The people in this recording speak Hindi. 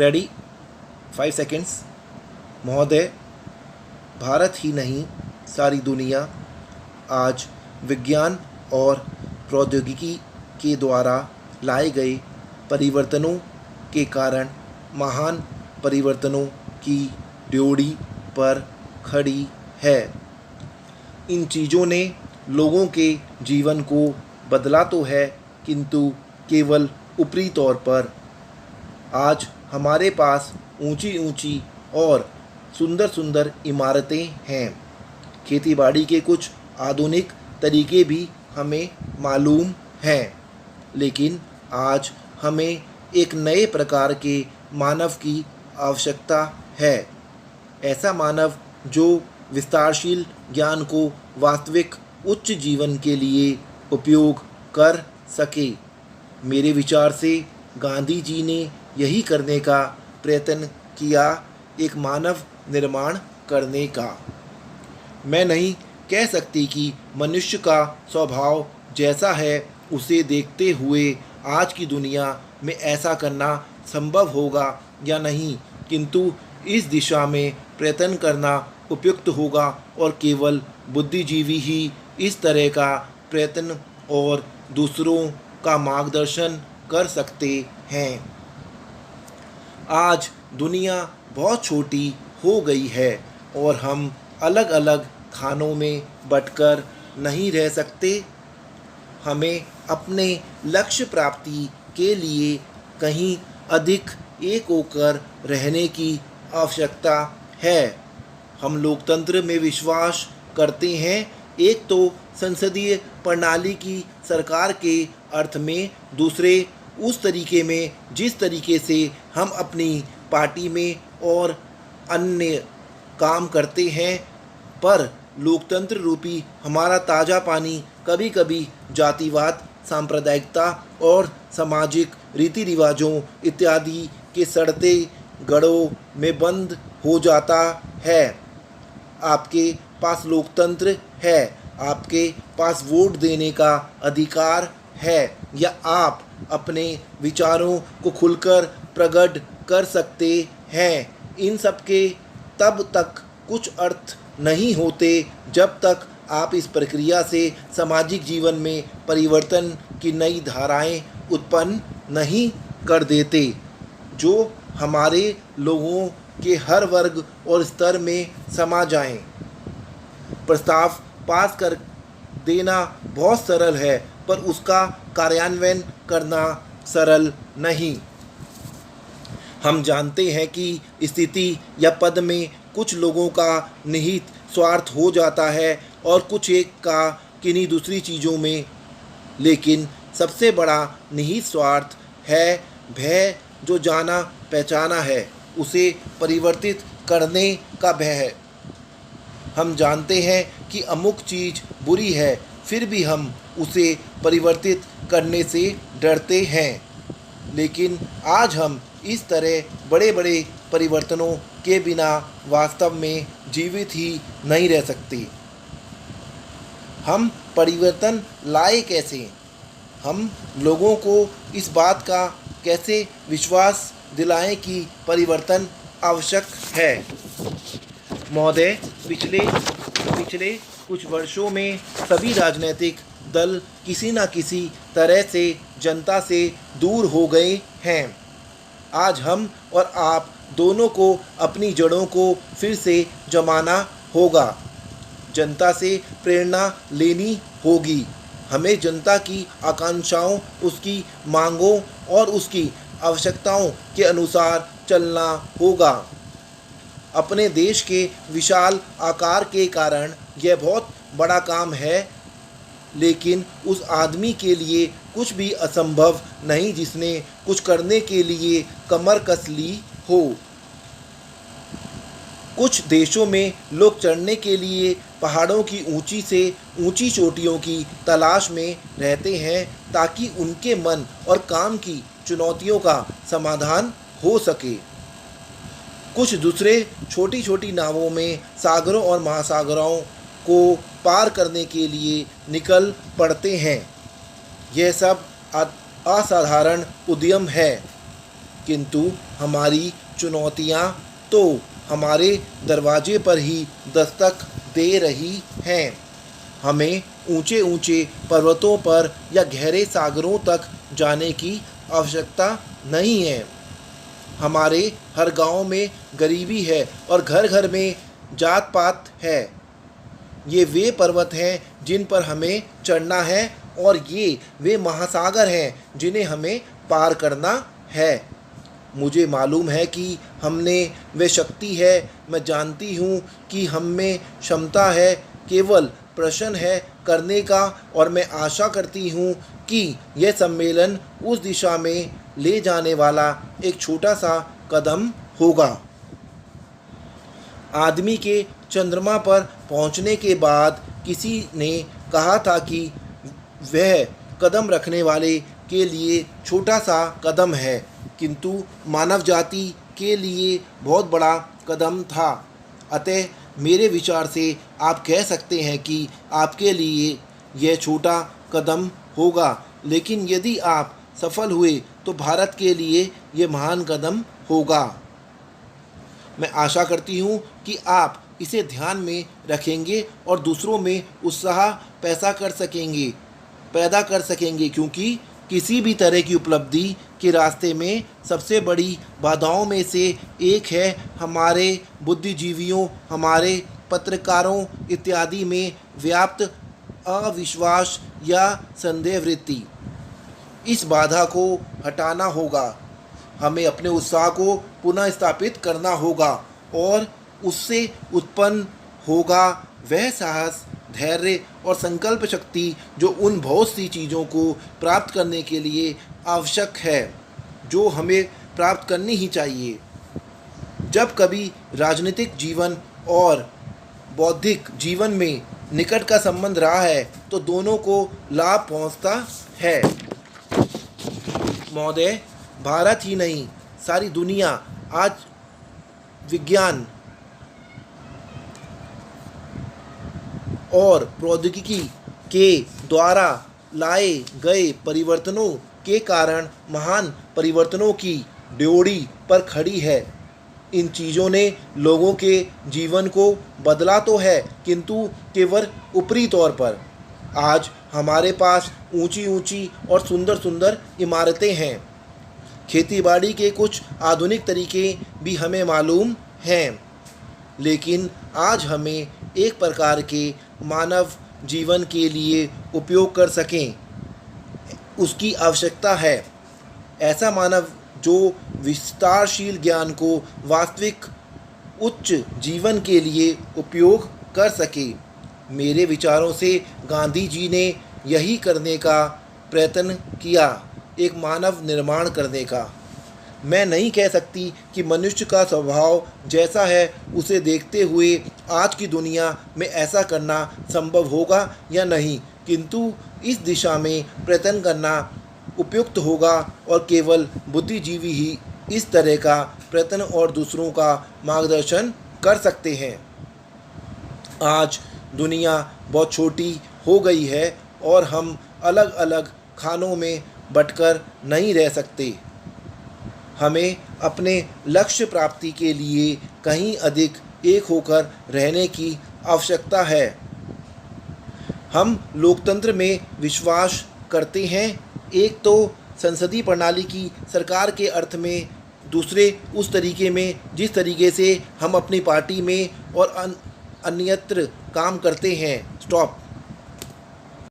Ready 5 seconds. महोदय, भारत ही नहीं सारी दुनिया आज विज्ञान और प्रौद्योगिकी के द्वारा लाए गए परिवर्तनों के कारण महान परिवर्तनों की ड्योढ़ी पर खड़ी है। इन चीज़ों ने लोगों के जीवन को बदला तो है, किंतु केवल ऊपरी तौर पर। आज हमारे पास ऊंची ऊंची और सुंदर सुंदर इमारतें हैं। खेतीबाड़ी के कुछ आधुनिक तरीके भी हमें मालूम हैं, लेकिन आज हमें एक नए प्रकार के मानव की आवश्यकता है। ऐसा मानव जो विस्तारशील ज्ञान को वास्तविक उच्च जीवन के लिए उपयोग कर सके। मेरे विचार से गांधी जी ने यही करने का प्रयत्न किया, एक मानव निर्माण करने का। मैं नहीं कह सकती कि मनुष्य का स्वभाव जैसा है उसे देखते हुए आज की दुनिया में ऐसा करना संभव होगा या नहीं, किंतु इस दिशा में प्रयत्न करना उपयुक्त होगा और केवल बुद्धिजीवी ही इस तरह का प्रयत्न और दूसरों का मार्गदर्शन कर सकते हैं। आज दुनिया बहुत छोटी हो गई है और हम अलग अलग खानों में बंटकर नहीं रह सकते। हमें अपने लक्ष्य प्राप्ति के लिए कहीं अधिक एक होकर रहने की आवश्यकता है। हम लोकतंत्र में विश्वास करते हैं, एक तो संसदीय प्रणाली की सरकार के अर्थ में, दूसरे उस तरीके में जिस तरीके से हम अपनी पार्टी में और अन्य काम करते हैं। पर लोकतंत्र रूपी हमारा ताज़ा पानी कभी कभी जातिवाद, सांप्रदायिकता और सामाजिक रीति रिवाजों इत्यादि के सड़ते गढ़ों में बंद हो जाता है। आपके पास लोकतंत्र है, आपके पास वोट देने का अधिकार है, या आप अपने विचारों को खुलकर प्रकट कर सकते हैं। इन सब के तब तक कुछ अर्थ नहीं होते जब तक आप इस प्रक्रिया से सामाजिक जीवन में परिवर्तन की नई धाराएं उत्पन्न नहीं कर देते, जो हमारे लोगों के हर वर्ग और स्तर में समा जाएं। प्रस्ताव पास कर देना बहुत सरल है, पर उसका कार्यान्वयन करना सरल नहीं। हम जानते हैं कि स्थिति या पद में कुछ लोगों का निहित स्वार्थ हो जाता है और कुछ एक का किन्हीं दूसरी चीज़ों में, लेकिन सबसे बड़ा निहित स्वार्थ है भय, जो जाना पहचाना है उसे परिवर्तित करने का भय है। हम जानते हैं कि अमुक चीज़ बुरी है, फिर भी हम उसे परिवर्तित करने से डरते हैं। लेकिन आज हम इस तरह बड़े बड़े परिवर्तनों के बिना वास्तव में जीवित ही नहीं रह सकते। हम परिवर्तन लाए कैसे? हम लोगों को इस बात का कैसे विश्वास दिलाएं कि परिवर्तन आवश्यक है? महोदय, पिछले कुछ वर्षों में सभी राजनीतिक दल किसी न किसी तरह से जनता से दूर हो गए हैं। आज हम और आप दोनों को अपनी जड़ों को फिर से जमाना होगा। जनता से प्रेरणा लेनी होगी। हमें जनता की आकांक्षाओं, उसकी मांगों और उसकी आवश्यकताओं के अनुसार चलना होगा। अपने देश के विशाल आकार के कारण यह बहुत बड़ा काम है, लेकिन उस आदमी के लिए कुछ भी असंभव नहीं जिसने कुछ करने के लिए कमर कस ली हो। कुछ देशों में लोग चढ़ने के लिए पहाड़ों की ऊंची से ऊंची चोटियों की तलाश में रहते हैं, ताकि उनके मन और काम की चुनौतियों का समाधान हो सके। कुछ दूसरे छोटी छोटी नावों में सागरों और महासागरों को पार करने के लिए निकल पड़ते हैं। यह सब असाधारण उद्यम है, किंतु हमारी चुनौतियाँ तो हमारे दरवाजे पर ही दस्तक दे रही हैं। हमें ऊंचे ऊंचे पर्वतों पर या गहरे सागरों तक जाने की आवश्यकता नहीं है। हमारे हर गांव में गरीबी है और घर घर में जात पात है। ये वे पर्वत हैं जिन पर हमें चढ़ना है और ये वे महासागर हैं जिन्हें हमें पार करना है। मुझे मालूम है कि हमने वे शक्ति है, मैं जानती हूँ कि हम में क्षमता है, केवल प्रश्न है करने का, और मैं आशा करती हूँ कि यह सम्मेलन उस दिशा में ले जाने वाला एक छोटा सा कदम होगा। आदमी के चंद्रमा पर पहुंचने के बाद किसी ने कहा था कि वह कदम रखने वाले के लिए छोटा सा कदम है, किंतु मानव जाति के लिए बहुत बड़ा कदम था। अतः मेरे विचार से आप कह सकते हैं कि आपके लिए यह छोटा कदम होगा, लेकिन यदि आप सफल हुए तो भारत के लिए यह महान कदम होगा। मैं आशा करती हूँ कि आप इसे ध्यान में रखेंगे और दूसरों में उत्साह पैदा कर सकेंगे, क्योंकि किसी भी तरह की उपलब्धि के रास्ते में सबसे बड़ी बाधाओं में से एक है हमारे बुद्धिजीवियों, हमारे पत्रकारों इत्यादि में व्याप्त अविश्वास या संदेह वृत्ति। इस बाधा को हटाना होगा। हमें अपने उत्साह को पुनः स्थापित करना होगा और उससे उत्पन्न होगा वह साहस, धैर्य और संकल्प शक्ति जो उन बहुत सी चीज़ों को प्राप्त करने के लिए आवश्यक है, जो हमें प्राप्त करनी ही चाहिए। जब कभी राजनीतिक जीवन और बौद्धिक जीवन में निकट का संबंध रहा है तो दोनों को लाभ पहुंचता है। महोदय, भारत ही नहीं सारी दुनिया आज विज्ञान और प्रौद्योगिकी के द्वारा लाए गए परिवर्तनों के कारण महान परिवर्तनों की ड्योढ़ी पर खड़ी है। इन चीज़ों ने लोगों के जीवन को बदला तो है, किंतु केवल ऊपरी तौर पर। आज हमारे पास ऊंची ऊंची और सुंदर सुंदर इमारतें हैं। खेतीबाड़ी के कुछ आधुनिक तरीके भी हमें मालूम हैं, लेकिन आज हमें एक प्रकार के मानव जीवन के लिए उपयोग कर सकें उसकी आवश्यकता है। ऐसा मानव जो विस्तारशील ज्ञान को वास्तविक उच्च जीवन के लिए उपयोग कर सके। मेरे विचारों से गांधी जी ने यही करने का प्रयत्न किया, एक मानव निर्माण करने का। मैं नहीं कह सकती कि मनुष्य का स्वभाव जैसा है उसे देखते हुए आज की दुनिया में ऐसा करना संभव होगा या नहीं, किंतु इस दिशा में प्रयत्न करना उपयुक्त होगा और केवल बुद्धिजीवी ही इस तरह का प्रयत्न और दूसरों का मार्गदर्शन कर सकते हैं। आज दुनिया बहुत छोटी हो गई है और हम अलग अलग खानों में बंटकर नहीं रह सकते। हमें अपने लक्ष्य प्राप्ति के लिए कहीं अधिक एक होकर रहने की आवश्यकता है। हम लोकतंत्र में विश्वास करते हैं, एक तो संसदीय प्रणाली की सरकार के अर्थ में, दूसरे उस तरीके में जिस तरीके से हम अपनी पार्टी में और अन्यत्र काम करते हैं। स्टॉप।